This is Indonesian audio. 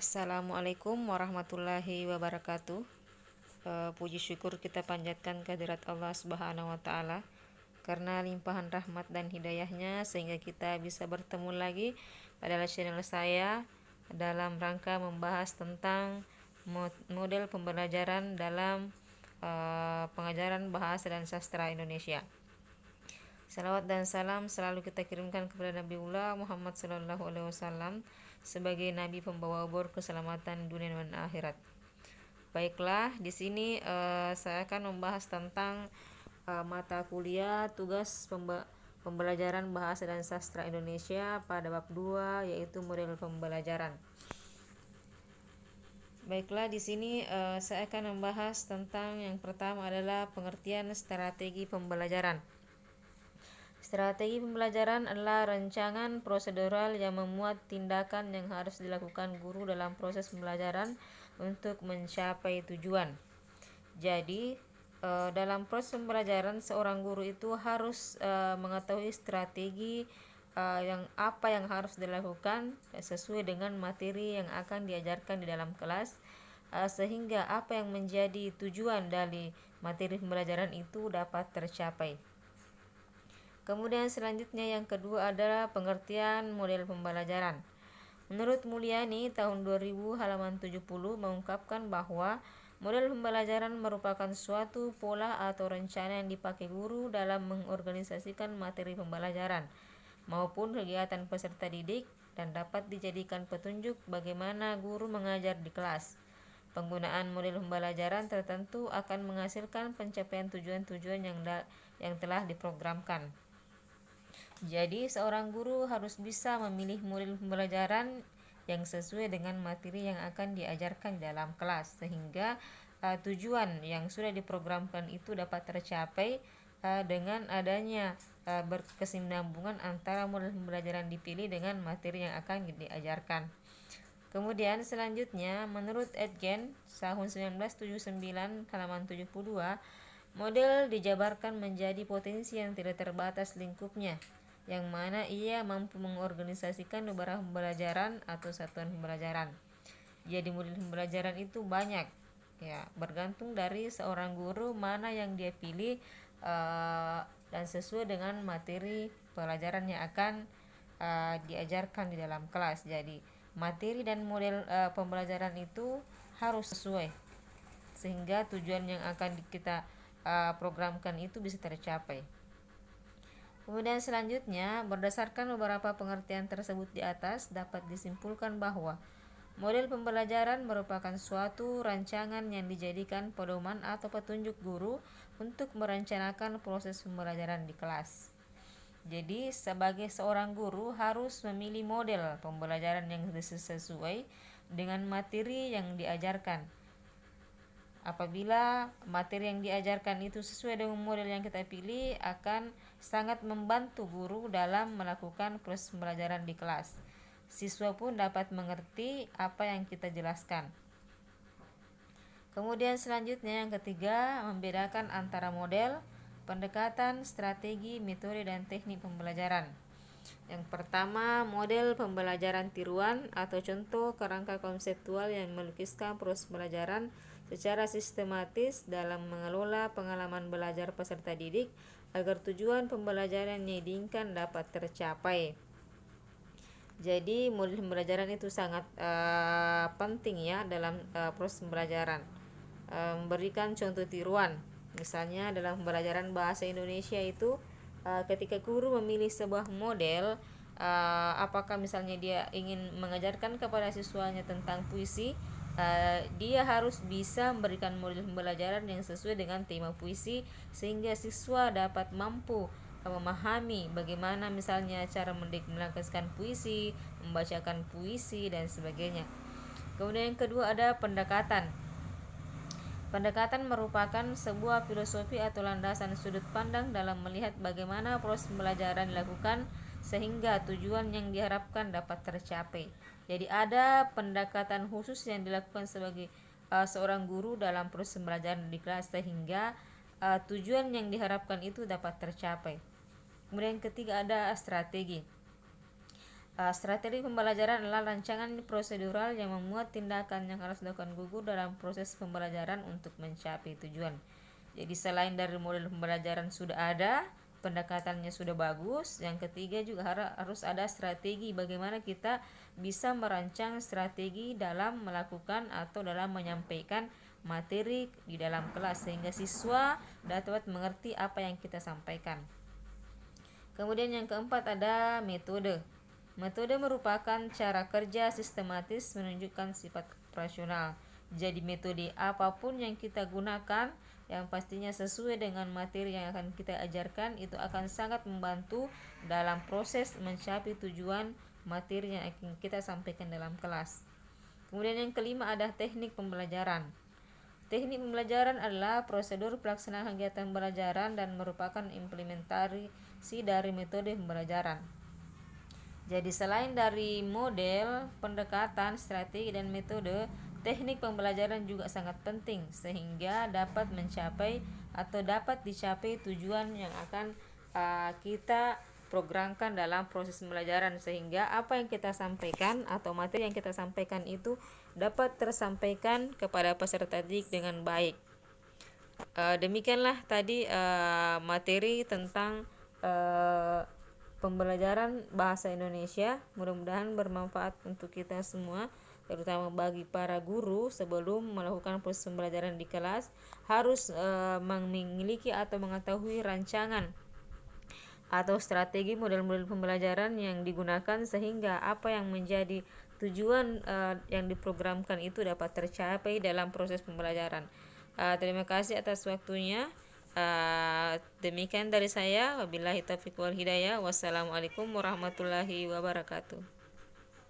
Assalamualaikum warahmatullahi wabarakatuh. Puji syukur kita panjatkan kehadirat Allah Subhanahu wa taala karena limpahan rahmat dan hidayahnya sehingga kita bisa bertemu lagi pada channel saya dalam rangka membahas tentang model pembelajaran dalam pengajaran bahasa dan sastra Indonesia. Salawat dan salam selalu kita kirimkan kepada Nabiullah Muhammad Sallallahu Alaihi Wasallam sebagai Nabi pembawa obor keselamatan dunia dan akhirat. Baiklah, di sini saya akan membahas tentang mata kuliah tugas pembelajaran bahasa dan sastra Indonesia pada bab 2 yaitu model pembelajaran. Baiklah, di sini saya akan membahas tentang yang pertama adalah pengertian strategi pembelajaran. Strategi pembelajaran adalah rancangan prosedural yang memuat tindakan yang harus dilakukan guru dalam proses pembelajaran untuk mencapai tujuan. Jadi, dalam proses pembelajaran seorang guru itu harus mengetahui strategi apa yang harus dilakukan sesuai dengan materi yang akan diajarkan di dalam kelas, sehingga apa yang menjadi tujuan dari materi pembelajaran itu dapat tercapai. Kemudian selanjutnya yang kedua adalah pengertian model pembelajaran. Menurut Mulyani tahun 2000 halaman 70 mengungkapkan bahwa model pembelajaran merupakan suatu pola atau rencana yang dipakai guru dalam mengorganisasikan materi pembelajaran maupun kegiatan peserta didik dan dapat dijadikan petunjuk bagaimana guru mengajar di kelas. Penggunaan model pembelajaran tertentu akan menghasilkan pencapaian tujuan-tujuan yang telah diprogramkan. Jadi, seorang guru harus bisa memilih model pembelajaran yang sesuai dengan materi yang akan diajarkan dalam kelas, sehingga tujuan yang sudah diprogramkan itu dapat tercapai dengan adanya berkesinambungan antara model pembelajaran dipilih dengan materi yang akan diajarkan. Kemudian selanjutnya, menurut Edgen tahun 1979 halaman 72, model dijabarkan menjadi potensi yang tidak terbatas lingkupnya, yang mana ia mampu mengorganisasikan beberapa pembelajaran atau satuan pembelajaran. Jadi model pembelajaran itu banyak, ya, bergantung dari seorang guru mana yang dia pilih dan sesuai dengan materi pelajaran yang akan diajarkan di dalam kelas. Jadi materi dan model pembelajaran itu harus sesuai sehingga tujuan yang akan kita programkan itu bisa tercapai. Kemudian selanjutnya, berdasarkan beberapa pengertian tersebut di atas, dapat disimpulkan bahwa model pembelajaran merupakan suatu rancangan yang dijadikan pedoman atau petunjuk guru untuk merencanakan proses pembelajaran di kelas. Jadi, sebagai seorang guru harus memilih model pembelajaran yang sesuai dengan materi yang diajarkan. Apabila materi yang diajarkan itu sesuai dengan model yang kita pilih, akan sangat membantu guru dalam melakukan proses pembelajaran di kelas. Siswa pun dapat mengerti apa yang kita jelaskan. Kemudian selanjutnya yang ketiga, membedakan antara model, pendekatan, strategi, metode, dan teknik pembelajaran. Yang pertama, model pembelajaran tiruan atau contoh kerangka konseptual yang melukiskan proses pembelajaran secara sistematis dalam mengelola pengalaman belajar peserta didik agar tujuan pembelajaran yang diinginkan dapat tercapai. Jadi model pembelajaran itu sangat penting ya dalam proses pembelajaran. Memberikan contoh tiruan, misalnya dalam pembelajaran bahasa Indonesia itu ketika guru memilih sebuah model, apakah misalnya dia ingin mengajarkan kepada siswanya tentang puisi, dia harus bisa memberikan model pembelajaran yang sesuai dengan tema puisi sehingga siswa dapat mampu memahami bagaimana misalnya cara melukiskan puisi, membacakan puisi dan sebagainya. Kemudian yang kedua ada pendekatan. Pendekatan merupakan sebuah filosofi atau landasan sudut pandang dalam melihat bagaimana proses pembelajaran dilakukan sehingga tujuan yang diharapkan dapat tercapai. Jadi ada pendekatan khusus yang dilakukan sebagai seorang guru dalam proses pembelajaran di kelas sehingga tujuan yang diharapkan itu dapat tercapai. Kemudian yang ketiga ada strategi. Strategi pembelajaran adalah rancangan prosedural yang memuat tindakan yang harus dilakukan guru dalam proses pembelajaran untuk mencapai tujuan. Jadi selain dari model pembelajaran sudah ada, pendekatannya sudah bagus, yang ketiga juga harus ada strategi bagaimana kita bisa merancang strategi dalam melakukan atau dalam menyampaikan materi di dalam kelas sehingga siswa dapat mengerti apa yang kita sampaikan. Kemudian yang keempat ada metode. Metode merupakan cara kerja sistematis menunjukkan sifat operasional. Jadi metode apapun yang kita gunakan yang pastinya sesuai dengan materi yang akan kita ajarkan itu akan sangat membantu dalam proses mencapai tujuan materi yang akan kita sampaikan dalam kelas. Kemudian yang kelima ada teknik pembelajaran. Teknik pembelajaran adalah prosedur pelaksanaan kegiatan pembelajaran dan merupakan implementasi dari metode pembelajaran. Jadi selain dari model, pendekatan, strategi, dan metode, teknik pembelajaran juga sangat penting sehingga dapat mencapai atau dapat dicapai tujuan yang akan kita programkan dalam proses pembelajaran sehingga apa yang kita sampaikan atau materi yang kita sampaikan itu dapat tersampaikan kepada peserta didik dengan baik. Demikianlah tadi materi tentang pembelajaran bahasa Indonesia. Mudah-mudahan bermanfaat untuk kita semua, terutama bagi para guru. Sebelum melakukan proses pembelajaran di kelas harus memiliki atau mengetahui rancangan atau strategi model-model pembelajaran yang digunakan sehingga apa yang menjadi tujuan yang diprogramkan itu dapat tercapai dalam proses pembelajaran. Terima kasih atas waktunya. Demikian dari saya. Wabillahi taufiq wal hidayah. Wassalamualaikum warahmatullahi wabarakatuh.